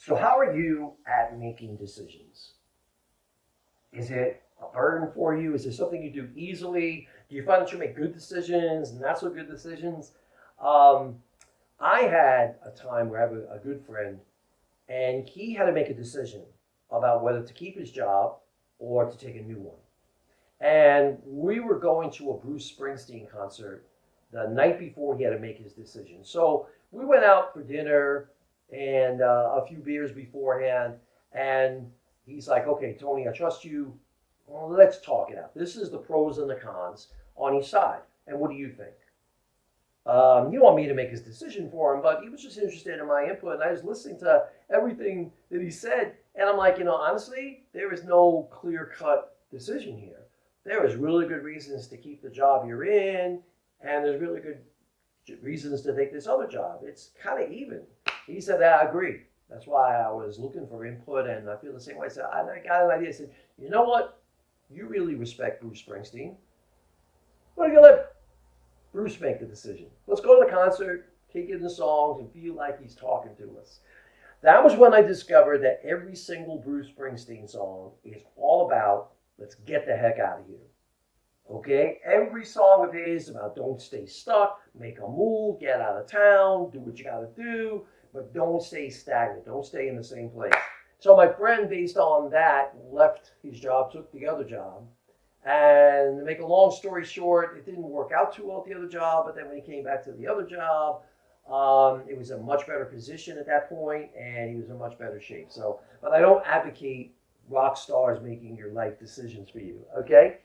So how are you at making decisions? Is it a burden for you? Is it something you do easily? Do you find that you make good decisions and not so good decisions? Um, I had a time where I have a good friend, and he had to make a decision about whether to keep his job or to take a new one. And we were going to a Bruce Springsteen concert the night before he had to make his decision. So we went out for dinner and a few beers beforehand. And he's like, okay, Tony, I trust you. Well, let's talk it out. This is the pros and the cons on each side. And what do you think? You don't want me to make his decision for him, but he was just interested in my input. And I was listening to everything that he said. And I'm like, honestly, there is no clear-cut decision here. There is really good reasons to keep the job you're in, and there's really good reasons to take this other job. It's kind of even. He said, I agree. That's why I was looking for input, and I feel the same way. So I got an idea. I said, you know what? You really respect Bruce Springsteen. Why don't you let Bruce make the decision? Let's go to the concert, take in the songs, and feel like he's talking to us. That was when I discovered that every single Bruce Springsteen song is all about, let's get the heck out of here. Okay? Every song of his is about don't stay stuck, make a move, get out of town, do what you got to do, but don't stay stagnant. Don't stay in the same place. So my friend, based on that, left his job, took the other job. And to make a long story short, it didn't work out too well at the other job, but then when he came back to the other job, it was a much better position at that point, and he was in much better shape. So, but I don't advocate rock stars making your life decisions for you, okay?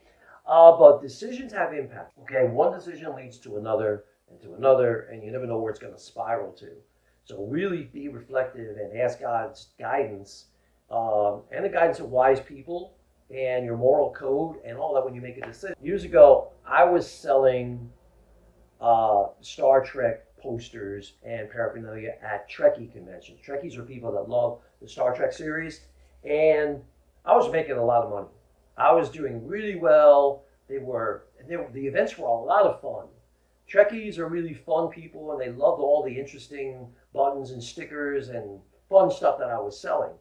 But decisions have impact, okay? One decision leads to another, and you never know where it's going to spiral to. So really be reflective and ask God's guidance and the guidance of wise people and your moral code and all that when you make a decision. Years ago, I was selling Star Trek posters and paraphernalia at Trekkie conventions. Trekkies are people that love the Star Trek series, and I was making a lot of money. I was doing really well. The events were a lot of fun. Trekkies are really fun people, and they loved all the interesting buttons and stickers and fun stuff that I was selling.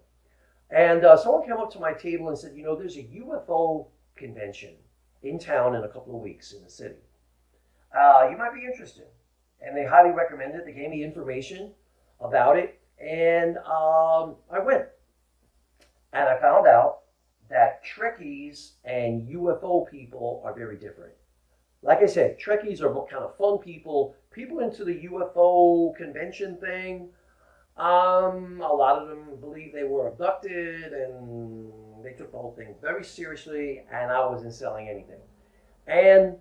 And someone came up to my table and said, there's a UFO convention in town in a couple of weeks in the city. You might be interested. And they highly recommend it. They gave me information about it, and I went. And I found out that Trekkies and UFO people are very different. Like I said, Trekkies are kind of fun people. People into the UFO convention thing, a lot of them believe they were abducted, and they took the whole thing very seriously, and I wasn't selling anything. And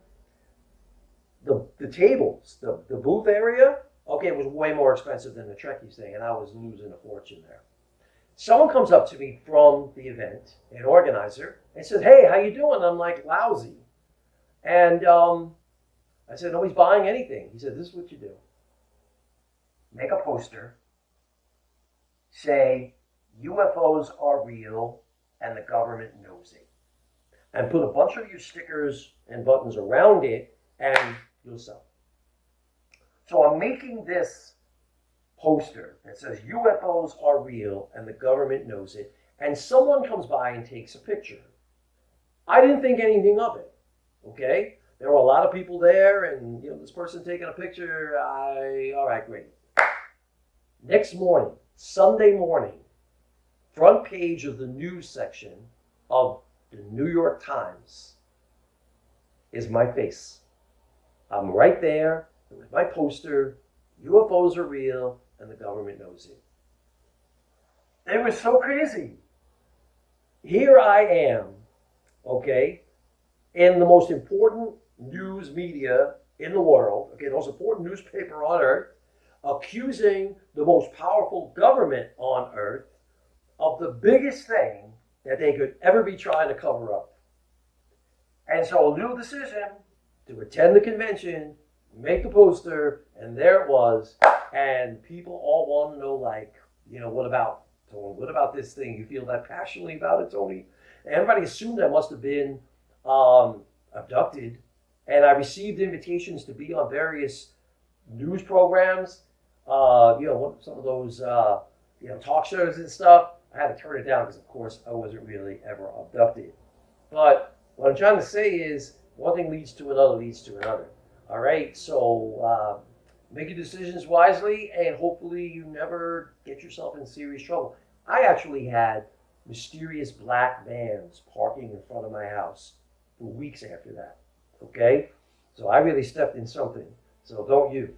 the tables, the booth area, okay, it was way more expensive than the Trekkies thing, and I was losing a fortune there. Someone comes up to me from the event, an organizer, and says, hey, how you doing? I'm like, lousy. And I said, nobody's buying anything. He said, this is what you do. Make a poster. Say, UFOs are real, and the government knows it. And put a bunch of your stickers and buttons around it, and you'll sell. So I'm making this poster that says UFOs are real and the government knows it, and someone comes by and takes a picture. I didn't think anything of it, okay? There were a lot of people there, and this person taking a picture, all right, great. Next morning, Sunday morning, front page of the news section of the New York Times is my face. I'm right there with my poster, UFOs are real, and the government knows it. It was so crazy. Here I am, okay, in the most important news media in the world, okay, the most important newspaper on earth, accusing the most powerful government on earth of the biggest thing that they could ever be trying to cover up. And so a little decision to attend the convention, make the poster, and there it was. And people all want to know, what about, Tony? What about this thing? You feel that passionately about it, Tony? And everybody assumed I must have been abducted. And I received invitations to be on various news programs. Some of those talk shows and stuff, I had to turn it down because, of course, I wasn't really ever abducted. But what I'm trying to say is one thing leads to another, leads to another. All right, so make your decisions wisely, and hopefully you never get yourself in serious trouble. I actually had mysterious black vans parking in front of my house for weeks after that. Okay, so I really stepped in something. So don't you?